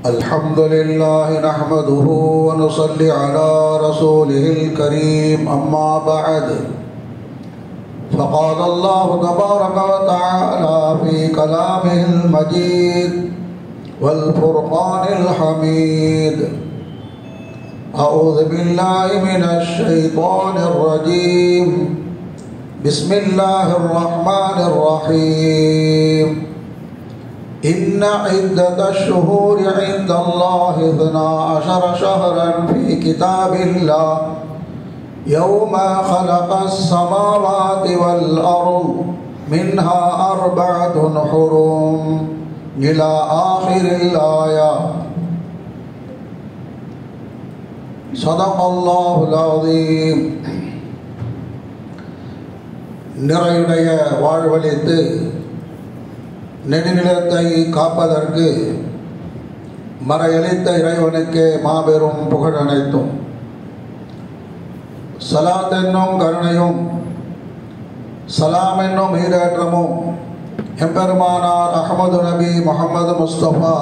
الحمد لله نحمده ونصلي على رسوله الكريم أما بعد فقال الله تبارك وتعالى في كلامه المجيد والفرقان الحميد أعوذ بالله من الشيطان الرجيم بسم الله الرحمن الرحيم إن عدة الشهور عند الله 12 شهرا في كتاب الله يوم خلق السماوات والأرض منها 4 حرم إلى آخر الآية صدق الله العظيم. நிறையுடைய வாழ்வழித்து நெடுநிலத்தை காப்பதற்கு மறையளித்த இறைவனுக்கு மாபெரும் புகழ் அனைத்தும், சலாத் என்னும் கருணையும் சலாம் என்னும் ஈடேற்றமும் எம்பெருமானார் அஹமது நபி முஹம்மது முஸ்தபா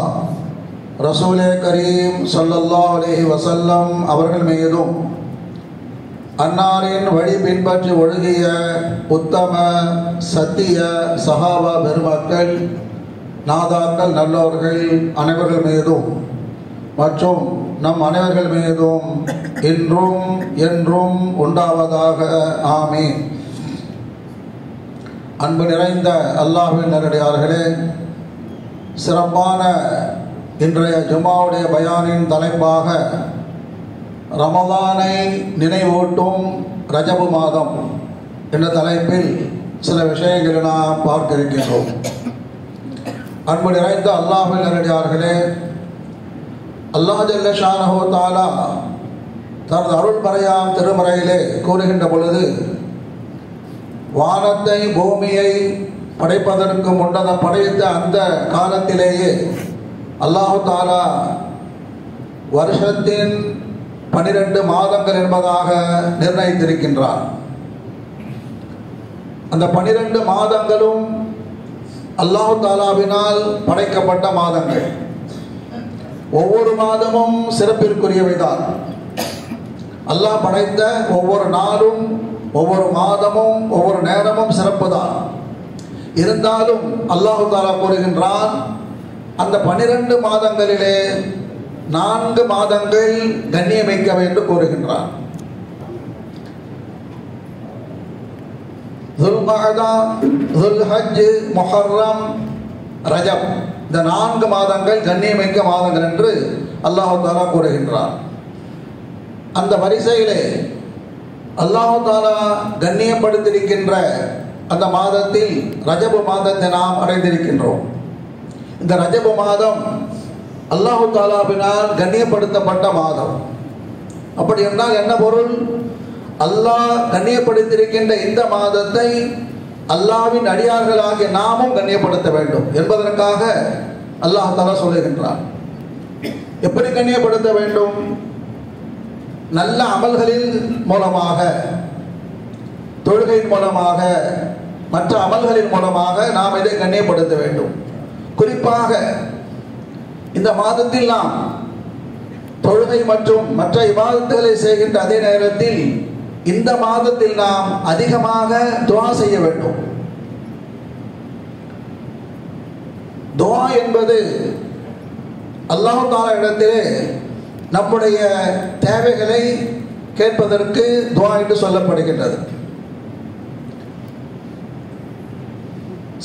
ரசூலே கரீம் ஸல்லல்லாஹு அலைஹி வஸல்லம் அவர்கள் மீதும் அன்னாரின் வழி பின்பற்றி ஒழுகிய உத்தம சத்திய சஹாபா பெருமக்கள், நாதாக்கள், நல்லவர்கள் அனைவர்கள் மீதும் மற்றும் நம் அனைவர்கள் மீதும் இன்றும் என்றும் உண்டாவதாக. ஆமீன். அன்பு நிறைந்த அல்லாஹ்வின் நல்லடியார்களே, சிறப்பான இன்றைய ஜும்மாவுடைய பயானின் தலைப்பாக ரமலானை நினைவூட்டும் ரஜபு மாதம் என்ற தலைப்பில் சில விஷயங்களை நாம் பார்க்க இருக்கின்றோம். அன்பு நிறைந்த அல்லாஹ்வின் நல்லடியார்களே, அல்லாஹ் ஜல்ல ஷானஹு தஆலா தனது அருள் மறையாம் திருமறையிலே கூறுகின்ற பொழுது, வானத்தை பூமியை படைப்பதற்கு முன்னதாக படைத்த அந்த காலத்திலேயே அல்லாஹு தஆலா வருஷத்தின் 12 மாதங்கள் என்பதாக நிர்ணயித்திருக்கின்றார். அந்த 12 மாதங்களும் அல்லாஹு தஆலாவினால் படைக்கப்பட்ட மாதங்கள். ஒவ்வொரு மாதமும் சிறப்பிற்குரியவைதான். அல்லாஹ் படைத்த ஒவ்வொரு நாளும், ஒவ்வொரு மாதமும், ஒவ்வொரு நேரமும் சிறப்பு தான். இருந்தாலும் அல்லாஹு தஆலா கூறுகின்றான், அந்த 12 மாதங்களிலே 4 மாதங்கள் கண்ணியமிக்க வேண்டும் கூறுகின்றான். துல்கஅதா, துல்ஹஜ், முஹர்ரம், ரஜப், இந்த 4 மாதங்கள் கண்ணியமிக்க மாதங்கள் என்று அல்லாஹ் தஆலா கூறுகின்றான். அந்த வரிசையிலே அல்லாஹ் தஆலா கண்ணியப்படுத்தியிருக்கின்ற அந்த மாதத்தில் ரஜபு மாதத்தை நாம் அடைந்திருக்கின்றோம். இந்த ரஜபு மாதம் அல்லாஹு தஆலாவினால் கண்ணியப்படுத்தப்பட்ட மாதம். அப்படி என்றால் என்ன பொருள்? அல்லாஹ் கண்ணியப்படுத்தியிருக்கின்ற இந்த மாதத்தை அல்லாஹ்வின் அடியார்களாகிய நாமும் கண்ணியப்படுத்த வேண்டும் என்பதற்காக அல்லாஹ் தஆலா சொல்லுகின்றான். எப்படி கண்ணியப்படுத்த வேண்டும்? நல்ல அமல்களின் மூலமாக, தொழுகையின் மூலமாக, மற்ற அமல்களின் மூலமாக நாம் இதை கண்ணியப்படுத்த வேண்டும். குறிப்பாக இந்த மாதத்தில் நாம் தொழுகை மற்றும் மற்ற இபாதத்துகளை செய்கின்ற அதே நேரத்தில் இந்த மாதத்தில் நாம் அதிகமாக துஆ செய்ய வேண்டும். துஆ என்பது அல்லாஹ் தஆலா இடத்திலே நம்முடைய தேவைகளை கேட்பதற்கு துஆ என்று சொல்லப்படுகின்றது.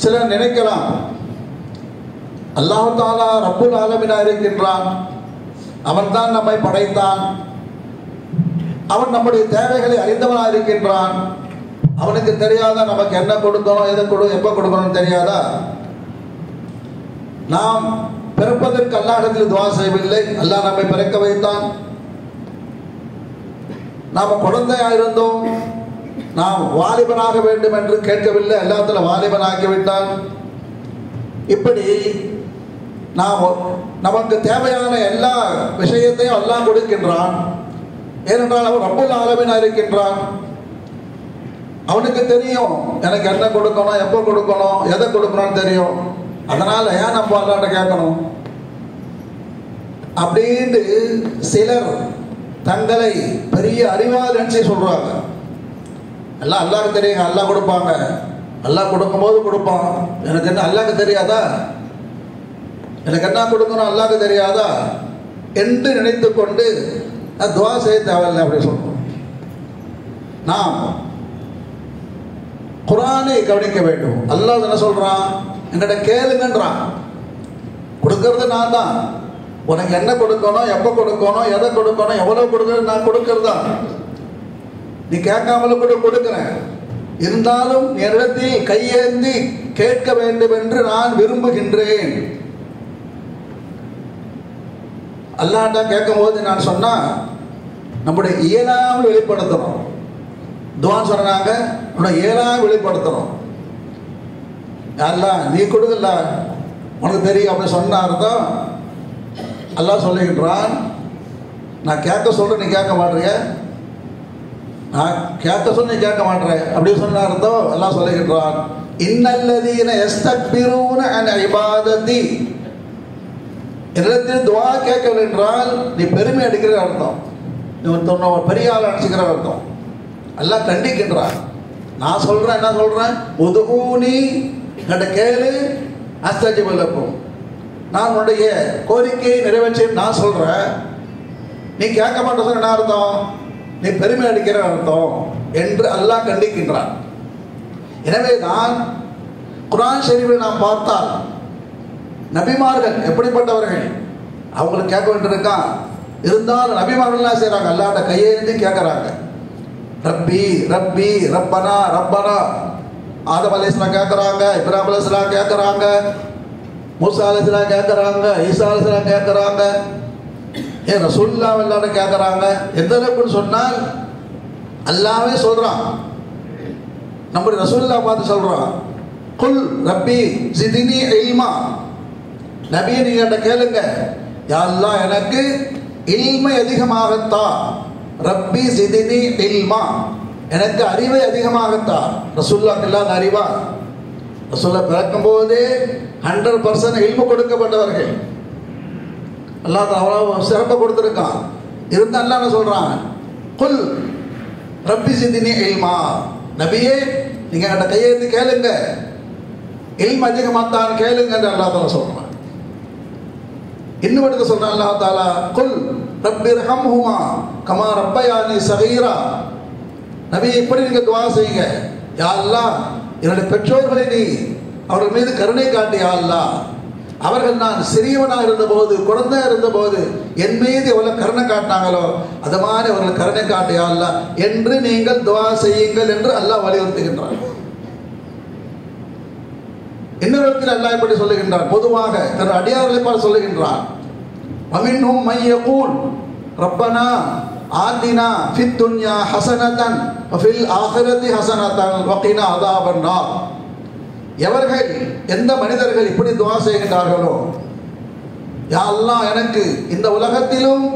சிலர் நினைக்கலாம், அல்லாஹ் தஆலா ரப்புல் ஆலமீனாக இருக்கின்றான், அவன் தான் நம்மை படைத்தான், அவன் நம்முடைய தேவைகளை அறிந்தவனாக இருக்கின்றான், அவனுக்கு தெரியாதா நமக்கு என்ன கொடுக்கணும், எப்போ கொடுக்கணும்னு தெரியாதா? நாம் பிறப்பதற்கு அல்லாஹ்விடத்தில் துஆ செய்யவில்லை, அல்லாஹ் நம்மை பிறக்க வைத்தான். நாம் குழந்தையாக இருந்தோம், நாம் வாலிபனாக வேண்டும் என்று கேட்கவில்லை, எல்லாத்துல வாலிபனாகிவிட்டான். இப்படி நாம் நமக்கு தேவையான எல்லா விஷயத்தையும் அல்லாஹ் கொடுக்கின்றான். ஏனென்றால் அவன் ரப்புல் ஆலமீனாக இருக்கின்றான். அவனுக்கு தெரியும் எனக்கு என்ன கொடுக்கணும், எப்போ கொடுக்கணும், எதை கொடுக்கணும்னு தெரியும். அதனால ஏன் நம்ம அல்லாஹ்ட்ட கேட்கணும்? அப்படின்னு சிலர் தங்களை பெரிய அறிவாளி நினைச்சு சொல்றாங்க. எல்லாம் அல்லாஹ்க்கு தெரியுங்க, அல்லாஹ் கொடுப்பாங்க, அல்லாஹ் கொடுக்கும்போது கொடுப்பான், எனக்கு என்ன அல்லாஹ்க்கு தெரியாதா, எனக்கு என்ன கொடுக்கணும் அல்லாஹ்க்கு தெரியாதா என்று நினைத்து கொண்டு துவா செய்ய தேவையில்லை அப்படி சொல்றோம். நாம் குர்ஆனை கவனிக்க வேண்டும். அல்லாஹ் என்ன சொல்றான், என்கிட்ட கேளுங்கன்றான். கொடுக்கறது நான் தான். உனக்கு என்ன கொடுக்கணும், எப்போ கொடுக்கணும், எதை கொடுக்கணும், எவ்வளோ கொடுக்கணும், நான் கொடுக்கறது தான். நீ கேட்காமலும் கூட கொடுக்கிறேன். இருந்தாலும் என்னிடத்தில் கையேந்தி கேட்க வேண்டும் என்று நான் விரும்புகின்றேன். அல்லாஹ்ட்ட கேட்கும் போது நான் சொன்னா நம்முடைய இயலாமல் வெளிப்படுத்தணும். துஆன்னு சொன்னாங்க, நம்முடைய இயலாமல் வெளிப்படுத்தணும். அல்லாஹ் நீ கொடுக்கல உனக்கு தெரியும் அப்படின்னு சொன்ன அர்த்தம் அல்லாஹ் சொல்லுகின்றான், நான் கேட்க சொல்றேன் நீ கேட்க மாட்டேறிய, நான் கேட்க சொல்ல நீ கேட்க மாட்டேற அப்படின்னு சொன்ன அர்த்தம் அல்லாஹ் சொல்லுகின்றான், இன்னல்லதீன யஸ்தக்பிரூன அன் இபாததி, என்னிடத்தில் துஆ கேட்கவில்லை என்றால் நீ பெருமை அடிக்கிற அர்த்தம், நீ ஒரு பெரிய ஆள் அடிச்சுக்கிற அர்த்தம். அல்லாஹ் கண்டிக்கின்றான். நான் சொல்றேன், என்ன சொல்றேன், உதுஊனி என்கிட்ட கேளு அஸ்தஜிப லக்கும், நான் உன்னுடைய கோரிக்கையை நிறைவேற்றி நான் சொல்றேன். நீ கேட்க மாட்டேன் சொன்ன என்ன அர்த்தம், நீ பெருமை அடிக்கிற அர்த்தம் என்று அல்லாஹ் கண்டிக்கின்றான். எனவே தான் குர்ஆன் ஷரீஃபில் நாம் பார்த்தால் நபிமார்கள் எப்படிப்பட்டவர்கள், அவங்களுக்கு கேட்க வேண்டியிருக்கான். இருந்தாலும் நபிமார்கள்லாம் செய்கிறாங்க, அல்லாஹ்ட்ட கையேந்தி கேட்குறாங்க. ரப்பி ரப்பி ரப்பனா ரப்பனா. ஆதம் அலைஹிஸ்ஸலாம் கேட்குறாங்க, இப்ராஹிம் அலைஹிஸ்ஸலாம் கேட்குறாங்க, மூசா அலைஹிஸ்ஸலாம் கேட்குறாங்க, ஈசா அலைஹிஸ்ஸலாம் கேட்குறாங்க, ஏன் ரசூலுல்லாஹ் எல்லாரும் கேட்குறாங்க. எந்த அளவுக்குன்னு சொன்னால் அல்லாஹ்வே சொல்கிறான், நம்முடைய ரசூலுல்லாஹ் பார்த்து சொல்கிறான், குல் ரப்பி ஜிதினி இல்மா, நபியை நீங்க என்கிட்ட கேளுங்க, யா அல்லாஹ் எனக்கு இல்மை அதிகமாகத்தா, ரப்பி ஜிதினி இல்மா, எனக்கு அறிவை அதிகமாகத்தா. ரசூலுல்லாஹ் இல்லாத அறிவா, ரசூலுல்லாஹ் பிறக்கும் போதே 100% இல்மு கொடுக்கப்பட்டவர்கள். அல்லாஹ் அவ்வளவு சிறப்பு கொடுத்துருக்கான். இருந்தா அல்லாஹ் என்ன சொல்றான், குல் ரப்பி ஜிதினி இல்மா, நபியே நீங்க என்கிட்ட கையெழுத்து கேளுங்க, இல்மு அதிகமாத்தான் கேளுங்க என்று அல்லாஹ் தாலா சொல்றான். இன்னும் எடுத்து சொல்றான் அல்லாஹ் தாலா, குல் ரப்பிர்ஹம்ஹுமா கமா ரப்பயானி ஸகீரா, நபி இப்படி நீங்க துஆ செய்யுங்க, யா அல்லாஹ் என்னுடைய பெற்றோர்களை நீ அவர்கள் மீது கருணை காட்டு, யா அல்லாஹ் அவர்கள் நான் சிறியவனாக இருந்தபோது, குழந்தையாக இருந்தபோது என் மீது எவ்வளவு கருணை காட்டினாங்களோ அது மாதிரி அவர்கள் கருணை காட்டு, யா அல்லாஹ் என்று நீங்கள் துஆ செய்யுங்கள் என்று அல்லாஹ் வலியுறுத்துகின்றார். இன்னொரு இடத்தில் அல்லாஹ் இப்படி சொல்லுகின்றான், பொதுவாக தன் அடியார்களை பார்த்து சொல்லுகின்றான், வமின்ஹும் மை யகூல் ரப்பனா ஆதினா ஃபித் துன்யா ஹஸனதன் வஃபில் ஆகிரதி ஹஸனதன் வகினா அஸாபன் நார். எவர்கள் எந்த மனிதர்கள் இப்படி துஆ செய்கின்றார்களோ, யா அல்லாஹ் எனக்கு இந்த உலகத்திலும்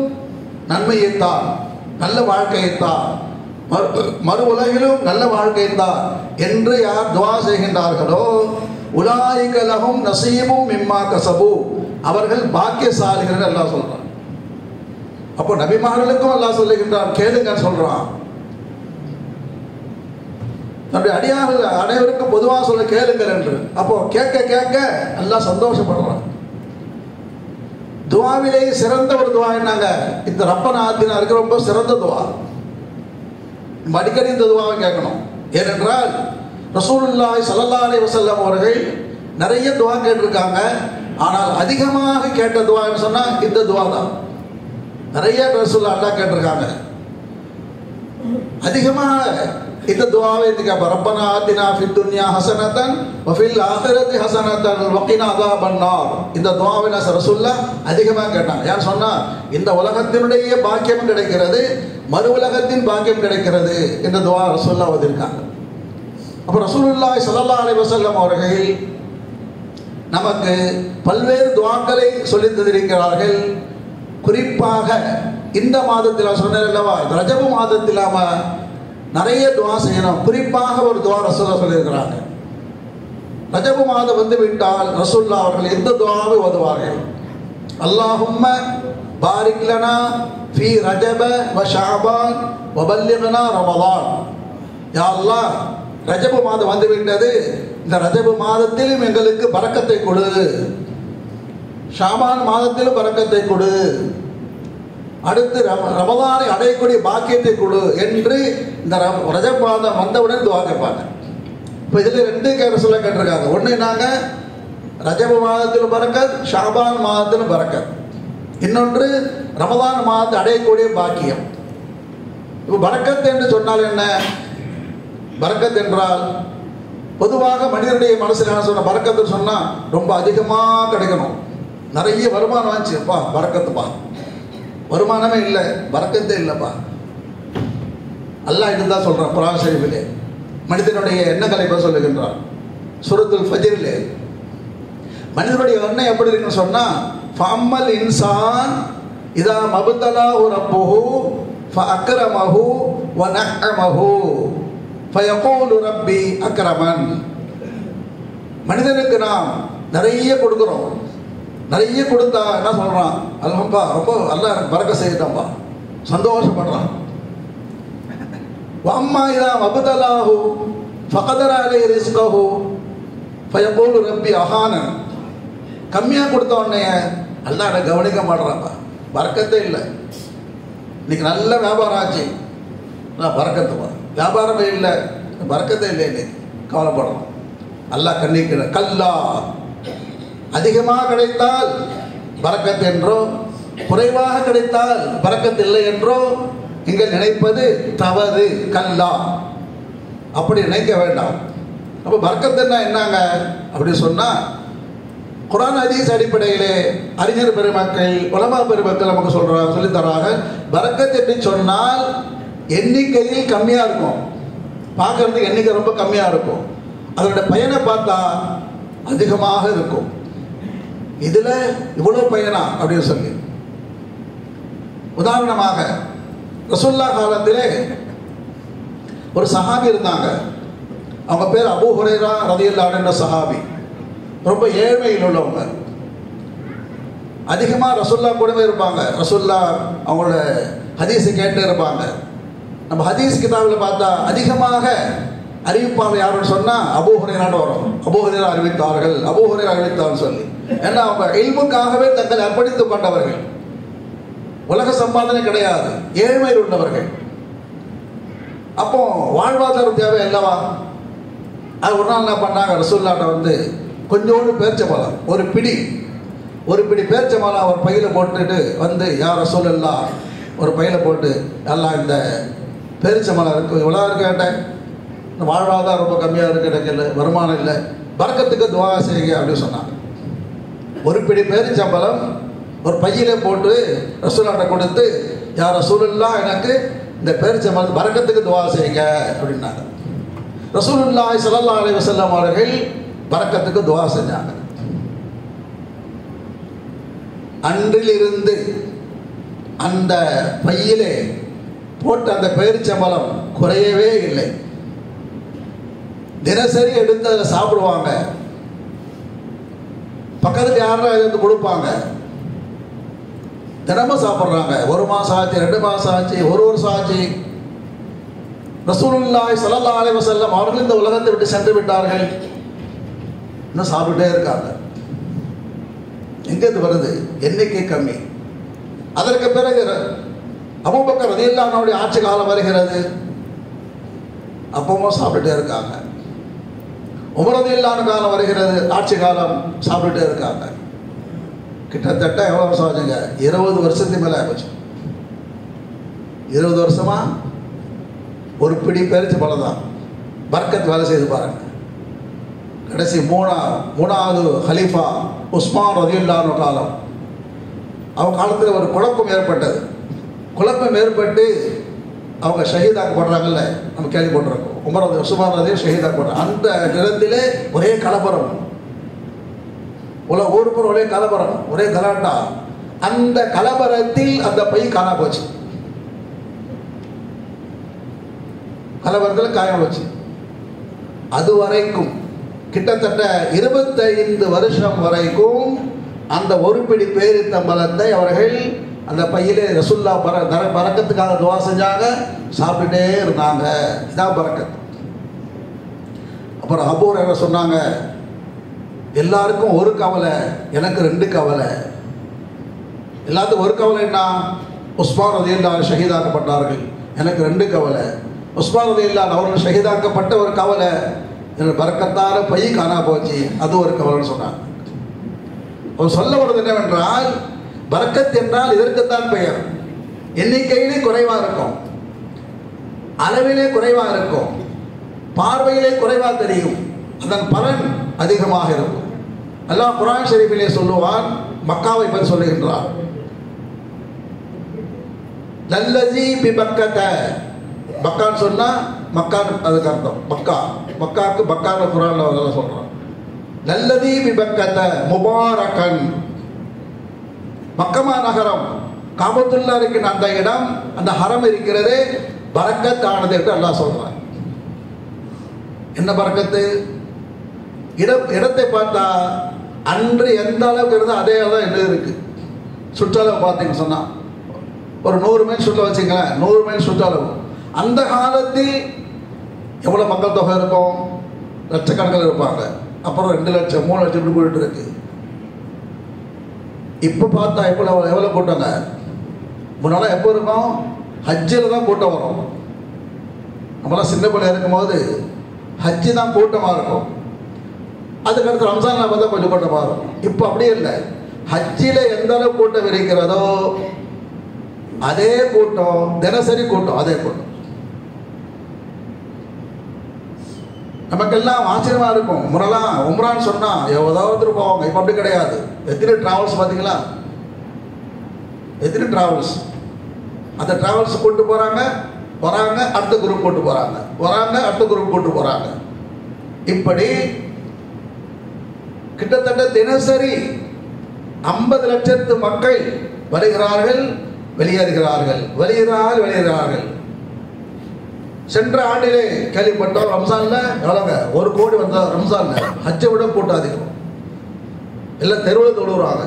நன்மையை தா, நல்ல வாழ்க்கையை தா, மறு உலகிலும் நல்ல வாழ்க்கையை தா என்று யார் துஆ செய்கின்றார்களோ, உலாயிக லஹும் நஸீபும் மிம்மா கஸபு, அவர்கள் பாக்கியசாலிகள் அல்லாஹ் சொல்றான். அப்போ நபிமார்களுக்கும் அல்லாஹ் சொல்லுகின்றான், கேளுங்கன்னு சொல்றான். நம்முடைய அடியார்கள் அனைவருக்கும் பொதுவாக சொல்ல கேளுங்கள் என்று. அப்போ கேட்க கேட்க அல்லாஹ் சந்தோஷப்படுறான். துஆவிலேயே சிறந்த ஒரு துஆ என்னங்க, இந்த ரப்பனா ஆத்தினா இருக்கு, ரொம்ப சிறந்த துஆ. அடிக்கடி இந்த துஆவை கேட்கணும். ஏனென்றால் ரசூலுல்லாஹி ஸல்லல்லாஹு அலைஹி வஸல்லம் அவர்கள் நிறைய துஆ கேட்டிருக்காங்க. ஆனால் அதிகமாக கேட்ட துஆன்னு சொன்னா இந்த துஆ தான். நிறைய ரசூலுல்லாஹ் அல்லாஹ் கேட்டிருக்காங்க. அதிகமாக இந்த துஆவை கேட்க, ரப்பனா ஆத்தினா ஃபித் துன்யா ஹஸனதன் வஃபில் ஆகிரதி ஹஸனதன் வகினா அஸாபன் நார். இந்த துஆவை ரசூலுல்லாஹ் அதிகமாக கேட்டாங்க. யார் சொன்னா, இந்த உலகத்தினுடைய பாக்கியம் கிடைக்கிறது, மறு உலகத்தின் பாக்கியம் கிடைக்கிறது என்ற துஆ ரசூலுல்லாஹ் ஓதிருக்காங்க. அப்போ ரசூலுல்லாஹி ஸல்லல்லாஹு அலைஹி வஸல்லம் அவர்கள் நமக்கு பல்வேறு துஆக்களை சொல்லி தந்திருக்கிறார்கள். குறிப்பாக இந்த மாதத்தில் சொன்னேன் அல்லவா, ரஜபு மாதத்தில் நாம நிறைய துஆ செய்யணும். குறிப்பாக ஒரு துஆ ரசூலுல்லாஹ் சொல்லியிருக்கிறாங்க. ரஜபு மாதம் வந்து விட்டால் ரசூலுல்லாஹ் அவர்கள் எந்த துஆவை ஓதுவார்கள், அல்லாஹும்ம பாரிக் லனா ஃபீ ரஜப வ ஷஅபான் வ பல்லிக்னா ரமலான். யா அல்லாஹ், ரஜப மாதம் வந்துவிட்டது, இந்த ரஜப மாதத்திலும் எங்களுக்கு பரக்கத்தை கொடு, ஷாபான் மாதத்திலும் பரக்கத்தை கொடு, அடுத்து ரமலானை அடையக்கூடிய பாக்கியத்தை கொடு என்று இந்த ரஜப் மாதம் வந்தவுடன் துவா கேட்பாங்க. இப்போ இதில் ரெண்டு சொல்ல கேட்டிருக்காங்க. ஒன்று நாங்கள் ரஜப மாதத்திலும் பரக்கத், ஷாபான் மாதத்திலும் பரக்கத். இன்னொன்று ரமலான் மாதத்தை அடையக்கூடிய பாக்கியம். இப்போ பரக்கத் என்று சொன்னால் என்ன? பரக்கத் என்றால் பொதுவாக மனிதனுடைய மனசில் என்ன சொன்ன, பரக்கத்துன்னு சொன்னால் ரொம்ப அதிகமாக கிடைக்கணும், நிறைய வருமானம் வந்துச்சுப்பா பரக்கத்துப்பா. வருமானமே இல்லை, பரக்கத்தே இல்லைப்பா. அல்லாஹ் இதுதான் சொல்கிறான் குர்ஆன் ஷரீஃபிலே, மனிதனுடைய எண்ணங்களை சொல்லுகின்றான் சூரத்துல் ஃபஜ்ரிலே. மனிதனுடைய எண்ணம் எப்படி இருக்குன்னு சொன்னால், ஃபஅம்மல் இன்சான் இதா மப்தலாஹு ரப்புஹு ஃபஅக்ரமஹு வ நஅமஹு ஃபயகூலு ரப்பி அக்ரமன். மனிதனுக்கு நாம் நிறைய கொடுக்குறோம், நிறைய கொடுத்தா என்ன சொல்கிறான், அல்ஹம்பா ரொம்ப அல்லாஹ் எனக்கு பரக்கத் செய்யட்டான்பா, சந்தோஷப்படுறான். வஅம்மா இதா மப்தலாஹு ஃபகதர அலைஹி ரிஸ்கஹு ஃபயகூலு ரப்பி அஹானன். கம்மியாக கொடுத்த உடனே அல்லாஹ் அதை கவனிக்க மாட்டேறான்ப்பா, பரக்கத்தே இல்லை. இன்னைக்கு நல்ல வியாபாரம் ஆச்சு, நான் பரக்கத்துப்பா. வியாபாரமே இல்லை, பரக்கத்தே இல்லை, இன்னைக்கு கவலைப்படுறோம். அல்லாஹ் கண்ணிக்கிற கல்லா, அதிகமாக கிடைத்தால் பரக்கத் என்றோ, குறைவாக கிடைத்தால் பரக்கத் இல்லை என்றோ நீங்கள் நினைப்பது தவறு. கல்லா, அப்படி நினைக்க வேண்டாம். அப்போ பரக்கத்துன்னா என்னங்க அப்படின்னு சொன்னால், குர்ஆன் ஹதீஸ் அடிப்படையிலே அறிஞர் பெருமக்கள், உலமா பெருமக்கள் நமக்கு சொல்லித்தராங்க. பரக்கத் என்று சொன்னால் எண்ணிக்கையில் கம்மியாக இருக்கும், பார்க்கறதுக்கு எண்ணிக்கை ரொம்ப கம்மியாக இருக்கும், அதனுடைய பயனை பார்த்தா அதிகமாக இருக்கும். இதில் இவ்வளோ பயனா அப்படின்னு சொல்லி, உதாரணமாக ரசூலுல்லாஹ் காலத்திலே ஒரு சஹாபி இருந்தாங்க. அவங்க பேர் அபூ ஹுரைரா ரலியல்லாஹு அன்ஹு என்ற சஹாபி. ரொம்ப ஏழ்மையில் உள்ளவங்க, அதிகமாக ரசூல்லா கூடவே இருப்பாங்க. ரசூல்லா அவங்களோட ஹதீஸை கேட்டு இருப்பாங்க. நம்ம ஹதீஸ் கிதாபில் பார்த்தா அதிகமாக அறிவிப்பாங்க யாருன்னு சொன்னால் அபூ ஹுரைரான்னு வரும். அபூ ஹுரைரா அறிவித்தார்கள், அபூ ஹுரைரா அறிவித்தார்கள் சொல்லி. ஏன்னா அவங்க இல்முக்காகவே தங்களை அர்ப்பணித்துக் கொண்டவர்கள், உலக சம்பாதனை கிடையாது, ஏழ்மையில் உள்ளவர்கள். அப்போ வாழ்வாதாரம் தேவை அல்லவா? அது ஒரு நாள் என்ன பண்ணாங்க, ரசூலுல்லாஹ்ட்ட வந்து கொஞ்சோண்டு பேரிச்சம்பழம், ஒரு பிடி பேரிச்சம்பழம் அவர் பையில் போட்டுட்டு வந்து, யா ரசூலல்லாஹ், ஒரு பையில் போட்டு, எல்லாம் இந்த பேரிச்சம்பழம் இருக்குது, இவ்வளோ இருக்கு கேட்டேன், இந்த வாழ்வாதாரம் ரொம்ப கம்மியாக இருக்கு, கிடைக்கல, வருமானம் இல்லை, பரக்கத்துக்கு துவா செய்யுங்க அப்படின்னு சொன்னாங்க. ஒரு பிடி பேரிச்சம்பழம் ஒரு பையிலே போட்டு ரசூலுல்லாஹ்ட்ட கொடுத்து, யா ரசூலல்லாஹ், எனக்கு இந்த பேரிச்சம்பழம் பரக்கத்துக்கு துவா செய்யுங்க அப்படின்னாங்க. ரசூலுல்லாஹி ஸல்லல்லாஹு அலைஹி வஸல்லம் அவர்கள் பரக்கத்துக்கு துவா செஞ்சாங்க. அன்றிலிருந்து அந்த பையிலே போட்டு அந்த பேரிச்சம்பழம் குறையவே இல்லை. தினசரி எடுத்து அதில் சாப்பிடுவாங்க, பக்கத்தில் யாரும் எடுத்து கொடுப்பாங்க, தினமும் சாப்பிட்றாங்க. 1 மாதம் ஆச்சு, 2 மாதம் ஆச்சு, ஒரு வருஷம் ஆச்சு. ரசூலுல்லாஹி ஸல்லல்லாஹு அலைஹி வஸல்லம் அவர்கள் இந்த உலகத்தை விட்டு சென்று விட்டார்கள், இன்னும் சாப்பிட்டே இருக்காங்க. எங்கேருந்து வருது? எண்ணிக்கை கம்மி. அதற்கு பிறகு அபூபக்கர் ரலியல்லாஹு அன்ஹுடைய ஆட்சி காலம் வருகிறது, அப்பவும் சாப்பிட்டுட்டே இருக்காங்க. உமர் ரலியல்லாஹு அன்ஹு காலம் வருகிறது, ஆட்சி காலம், சாப்பிட்டுட்டே இருக்காங்க. கிட்டத்தட்ட எவ்வளோ வருஷம் ஆச்சுங்க? 20 வருஷத்துக்கு மேலே ஆயிடுச்சு. 20 வருஷமா ஒரு பிடி பேரிச்ச பழம் தான் பரக்கத் வேலை செய்து பாருங்க. கடைசி மூணாவது ஹலீஃபா உஸ்மான் ரலியல்லாஹு அன்ஹு காலம், அவங்க காலத்தில் ஒரு குழப்பம் ஏற்பட்டது. குழப்பம் ஏற்பட்டு அவங்க ஷஹீதாக்கப்படுறாங்கல்ல, நம்ம கேள்விப்பட்டிருக்கோம். உஸ்மான் ரலியல்லாஹு ஷஹீதாக்கப்படுறாங்க. அந்த நிலத்திலே ஒரே கலவரம், ஊர் பேர் ஒரே கலவரம், ஒரே கலாட்டா. அந்த கலவரத்தில் அந்த பை காணா போச்சு, கலவரத்தில் காயம் போச்சு. அது வரைக்கும் கிட்டத்தட்ட 25 வருஷம் வரைக்கும் அந்த ஒரு பிடி பேரித்தம்பழத்தை அவர்கள் அந்த பையிலே ரசூல்லா பரக்கத்துக்காக துவா செஞ்சாங்க, சாப்பிட்டுட்டே இருந்தாங்க. இதான் பரக்கத். அப்புறம் அபூ ஹுரைரா சொன்னாங்க, எல்லாருக்கும் ஒரு கவலை, எனக்கு 2 கவலை. எல்லாத்துக்கும் ஒரு கவலைன்னா உஸ்மான் ரலியல்லாஹு அன்ஹு ஷஹீதாக்கப்பட்டார்கள், எனக்கு 2 கவலை. உஸ்மான் ரலியல்லாஹு அன்ஹு அவர்கள் ஷஹீதாக்கப்பட்ட ஒரு கவலை, என்னோட பரக்கத்தான பை காணா போச்சு, அது ஒரு கவலைன்னு சொன்னாங்க. அவர் சொல்ல வருவது என்னவென்றால், பரக்கத் என்றால் இதற்குத்தான் பெயர். எண்ணிக்கையிலே குறைவாக இருக்கும், அளவிலே குறைவாக இருக்கும், பார்வையிலே குறைவாக தெரியும், அதன் பலன் அதிகமாக இருக்கும். அல்லாஹ் குர்ஆன் ஷரீஃபிலே சொல்லுவான், மக்காவை பற்றி சொல்லுகின்றான், லல்லஸீ பிபக்கத. பக்கான்னு சொன்னா மக்கான், அதுக்கு அர்த்தம் மக்கா. மக்காவுக்கு பக்கான குர்ஆன்ல அதெல்லாம் சொல்றான். லல்லஸீ பிபக்கத முபாரக்கன். மக்கமா நகரம், காபத்துல்லா இருக்கிற அந்த இடம், அந்த ஹரம் இருக்கிறதே பரக்கத்தானது என்று அல்லாஹ் சொல்றான். என்ன பரக்கத்து? இடத்தை பார்த்தா அன்று எந்த அளவுக்கு இருந்தால் அதே தான் இன்னும் இருக்கு. சுற்றளவு பார்த்தீங்கன்னு சொன்னா ஒரு 100 மைல் சுற்றளவு வச்சுங்களேன், 100 மைல் சுற்றளவு. அந்த காலத்தில் எவ்வளோ மக்கள் தொகை இருக்கும்? லட்சக்கணக்கில் இருப்பாங்க. அப்புறம் 2 லட்சம் 3 லட்சம் இப்படி போயிட்டு இருக்கு. இப்போ பார்த்தா எவ்வளோ கூட்டங்க? முன்னால எப்போ இருக்கும்? ஹஜ்ஜில் தான் கூட்டம் வரும். நம்மளாம் சின்ன பிள்ளை இருக்கும்போது ஹஜ்ஜி தான் கூட்டமாக இருக்கும். அதுக்கடுத்து ரம்ஜானில் பார்த்தா கொஞ்சம் கூட்டமாக இருக்கும். இப்போ அப்படியே இல்லை. ஹஜ்ஜில் எந்த அளவு கூட்டம் இருக்கிறதோ அதே கூட்டம், தினசரி கூட்டம், அதே கூட்டம். நமக்கெல்லாம் ஆச்சரியமாக இருக்கும். முன்னெல்லாம் உம்ரான்னு சொன்னால் எவ்வளோ போவாங்க. இப்போ அப்படி கிடையாது. எத்தனை ட்ராவல்ஸ் பார்த்தீங்களா? எத்தனை ட்ராவல்ஸ்? அந்த ட்ராவல்ஸ் கூட்டு போகிறாங்க, வராங்க, அடுத்த குரூப் கூட்டு போகிறாங்க, வராங்க, அடுத்த குரூப் கூட்டு போகிறாங்க. இப்படி கிட்டத்தட்ட தினசரி 50 லட்சத்து மக்கள் வருகிறார்கள், வெளியேறுகிறார்கள், வெளியேறுகிறார்கள். சென்ற ஆண்டிலே கேள்விப்பட்டோம், ரம்ஜான்ல எவ்வளோங்க? 1 கோடி வந்த ரம்ஜான்ல. ஹஜ்ஜை விட கூட்டம் அதிகம். எல்லாம் தெருவில் தொழுகிறாங்க.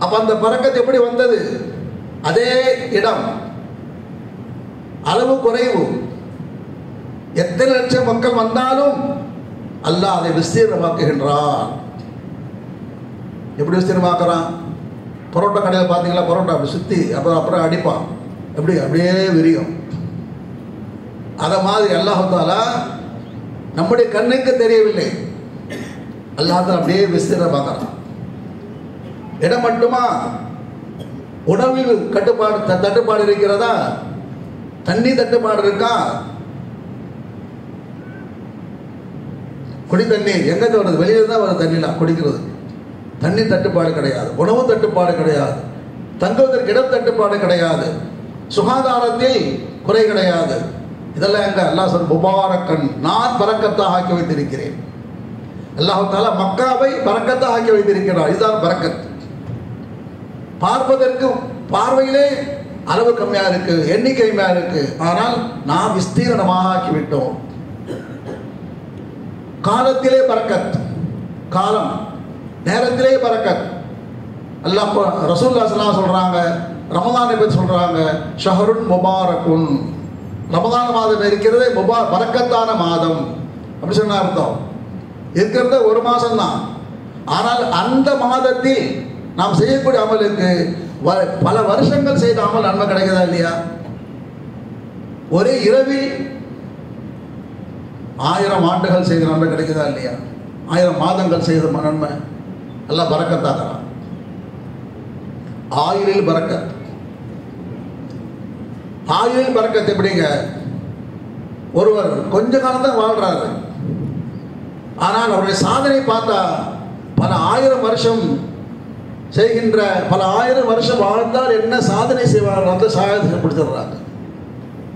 அப்ப அந்த பரக்கத்து எப்படி வந்தது? அதே இடம், அளவு குறைவு. எத்தனை லட்சம் மக்கள் வந்தாலும் அல்லாஹ் அதை விஸ்தீர்ணமாக்குகின்றான். எப்படி விஸ்தீர்ணமாக்குறான்? பரோட்டா கடையில் பார்த்தீங்களா? பரோட்டா அப்படி சுற்றி அப்புறம் அடிப்பான், எப்படி அப்படியே விரியும். அதை மாதிரி அல்லாஹ் தஆலா நம்முடைய கண்ணுக்கு தெரியவில்லை, அல்லாஹ் தஆலா அப்படியே விஸ்தீர்ணமாக்குறான். இடம் மட்டுமா? உணவில் தட்டுப்பாடு இருக்கிறதா? தண்ணி தட்டுப்பாடு இருக்கா? குடி தண்ணீர் எங்க வருது? வெளியில தான் வருது தண்ணிலாம் குடிக்கிறது. தண்ணி தட்டுப்பாடு கிடையாது, உணவு தட்டுப்பாடு கிடையாது, தங்குவதற்கு இடம் தட்டுப்பாடு கிடையாது, சுகாதாரத்தில் குறை கிடையாது. இதெல்லாம் எங்க? அல்லாஹ் சொல் முபாரக்கன், நான் பரக்கத்தாக ஆக்கி வைத்திருக்கிறேன். அல்லாஹ் தஆலா மக்காவை பரக்கத்தாக ஆக்கி வைத்திருக்கிறார். இதுதான் பரக்கத். பார்ப்பதற்கு பார்வையிலே அளவு கம்மியா இருக்கு, எண்ணிக்கை கம்மியா இருக்கு, ஆனால் நாம் விஸ்தீரணமாக ஆக்கிவிட்டோம். காலத்திலே பரக்கத், காலம் நேரத்திலே பரக்கத். அல்லாஹ் ரசூலுல்லாஹி ஸல்லல்லாஹு அலைஹி வஸல்லம் சொல்றாங்க, ரமலானை பற்றி சொல்றாங்க, ஷஹருன் முபாரக்குன். ரமலான் மாதம் இருக்கிறதே பரக்கத்தான மாதம் அப்படி சொன்ன அர்த்தம். இருக்கிறது 1 மாதம் தான். ஆனால் அந்த மாதத்தில் நாம் செய்யக்கூடிய அமலுக்கு பல வருஷங்கள் செய்த அமல் நன்மை கிடைக்குதா இல்லையா? ஒரே இரவில் 1000 ஆண்டுகள் செய்த நன்மை கிடைக்குதா இல்லையா? 1000 மாதங்கள் செய்த நன்மை. எல்லாம் பரக்கத்தாகிறான். ஆயுளில் பரக்கத். ஆயுளில் பரக்கத் எப்படிங்க? ஒருவர் கொஞ்ச காலம் தான் வாழ்றாரு, ஆனால் அவருடைய சாதனை பார்த்தா பல 1000 வருஷம் செய்கின்ற, பல 1000 வருஷம் வாழ்ந்தால் என்ன சாதனை செய்வார்கள் அந்த சாதனை பிடிச்சிடுறாங்க.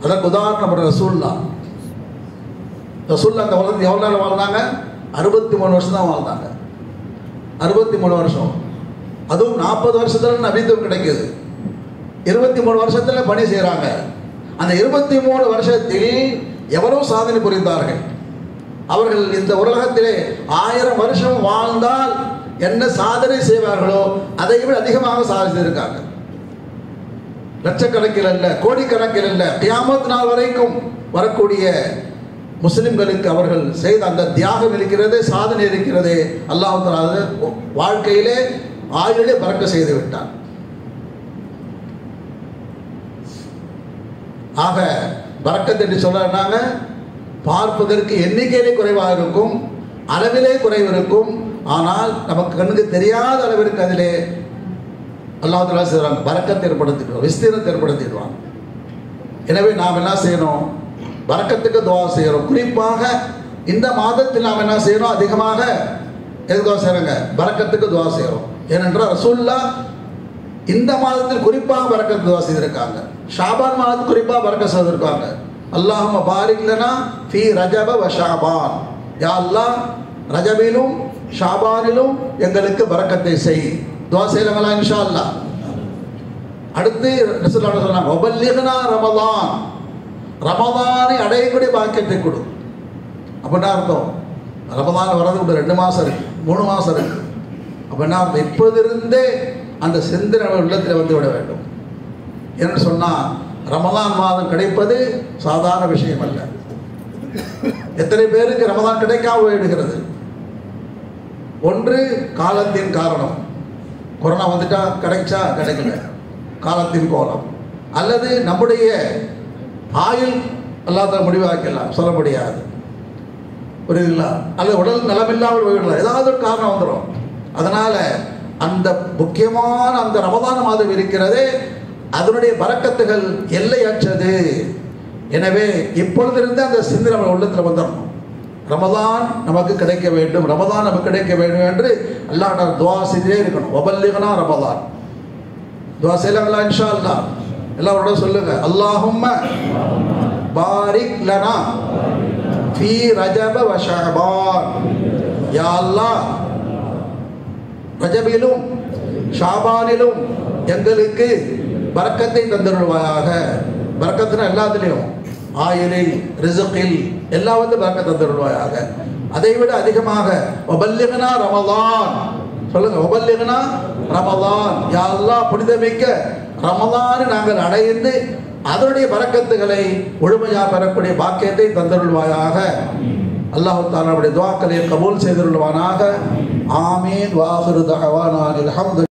அதற்கு உதாரணம் ரசூலுல்லாஹ். ரசூலுல்லாஹ் அந்த உலகத்தில் எவ்வளோ நாள் வாழ்ந்தாங்க? 63 வருஷம் தான் வாழ்ந்தாங்க. 63 வருஷம். அதுவும் 40 வருஷத்துல நபித்துவம் கிடைக்குது. 23 வருஷத்துல பணி செய்கிறாங்க. அந்த 23 வருஷத்தில் எவ்வளவு சாதனை புரிந்தார்கள். அவர்கள் இந்த உலகத்திலே 1000 வருஷம் வாழ்ந்தால் என்ன சாதனை செய்வார்களோ அதை விட அதிகமாக சாதித்திருக்காங்க. லட்சக்கணக்கில் அல்ல, கோடிக்கணக்கில் அல்ல, கியாமத் நாள் வரைக்கும் வரக்கூடிய முஸ்லிம்களுக்கு அவர்கள் செய்த அந்த தியாகம் இருக்கிறதே, சாதனை இருக்கிறதே, அல்லாஹ் தஆலா வாழ்க்கையிலே ஆயுளே பறக்க செய்து விட்டார். ஆக பரக்கத் என்று சொல்றாங்க, பார்ப்பதற்கு எண்ணிக்கையிலே குறைவாக இருக்கும், அளவிலே குறைவு இருக்கும், ஆனால் நமக்கு கண்ணுக்கு தெரியாத அளவிற்கு அதிலே அல்லாஹ் தஆலா செய்றாங்க, பரக்கத்தை ஏற்படுத்திடுவாங்க, விஸ்தீர்ணத்தை ஏற்படுத்திடுவாங்க. எனவே நாம் என்ன செய்யணும்? பரக்கத்துக்கு துஆ செய்யறோம். குறிப்பாக இந்த மாதத்தில் நாம் என்ன செய்யணும்? அதிகமாக எதுக்கு துஆ செய்யறோங்க? பரக்கத்துக்கு துஆ செய்யறோம். ஏனென்றால் ரசூலுல்லாஹ் இந்த மாதத்தில் குறிப்பாக பரக்கத்து துஆ செய்திருக்காங்க. ஷாபான் மாதத்தில் குறிப்பாக பரக்கத் செய்திருக்காங்க. அல்லாஹும்ம பாரிக் லனா ஃபீ ரஜப வ ஷாபான். யா அல்லாஹ், ரஜபிலும் ஷாபானிலும் எங்களுக்கு பரக்கத்தை செய். துஆ செய்யலாங்களா? இன்ஷா அல்லாஹ். அடுத்து ரசூலுல்லாஹ் சொன்னாங்க, வபல்லிக்னா ரமலான். ரமலானை அடையக்கூடிய பாக்கியத்தை கொடு. அப்படின்னா அர்த்தம், ரமலான் வர்றதுக்கு 2 மாதம் இருக்கு, 3 மாதம் இருக்கு. அப்படின்னா இப்போதிருந்தே அந்த சிந்தனை உள்ளத்தில் வந்து விட வேண்டும். என்று சொன்னால் ரமலான் மாதம் கிடைப்பது சாதாரண விஷயம் அல்ல. எத்தனை பேருக்கு ரமலான் கிடைக்காம போயிடுகிறது? ஒன்று காலத்தின் காரணம், கொரோனா வந்துட்டா கிடைச்சா கிடைக்கல, காலத்தின் கோலம். அல்லது நம்முடைய ஆயுள் அல்லாத முடிவாக்கலாம், சொல்ல முடியாது, புரியுதுங்களா? அல்லது உடல் நலமில்லாமல் போயிடலாம், ஏதாவது ஒரு காரணம் வந்துடும். அதனால அந்த முக்கியமான அந்த ரமலான் மாதம் இருக்கிறதே, அதனுடைய பரக்கத்துகள் எல்லையற்றது. எனவே இப்பொழுதிருந்து அந்த சிந்தனை நம்ம உள்ளத்தில் வந்துடணும். ரமலான் நமக்கு கிடைக்க வேண்டும், ரமலான் நமக்கு கிடைக்க வேண்டும் என்று அல்லாஹ் துஆ செய்தே இருக்கணும். வபல்லிக்னா ரமலான். துஆ செய்யலாங்களா? இன்ஷா அல்லாஹ். எல்லாரோட சொல்லுங்க, அல்லாஹும்ம பாரிக் லனா ஃபீ ரஜப வ ஷஅபான். யா அல்லாஹ், ரஜபிலும் ஷாபானிலும் எங்களுக்கு பரக்கத்தை தந்தருள்வாயாக. பரக்கத்துனா எல்லாத்துலேயும், ஆயுளில், ரிஸ்கில் எல்லாம் வந்து பரக்கத்தை தந்தருள்வாயாக. அதை விட அதிகமாக வபல்லிக்னா ரமலான். சொல்லுங்க, வபல்லிக்னா ரமலான். யா அல்லாஹ், புனிதமிக்க ரமலானை நாங்கள் அடைந்து அதனுடைய பரக்கத்துகளை முழுமையாக பெறக்கூடிய பாக்கியத்தை தந்தருள்வாயாக. அல்லாஹ் தஆலா நம்முடைய துஆக்களை கபூல் செய்தருள்வானாக. ஆமீன். வ ஆகிரு தஅவானா அல்ஹம்துலில்லாஹ்.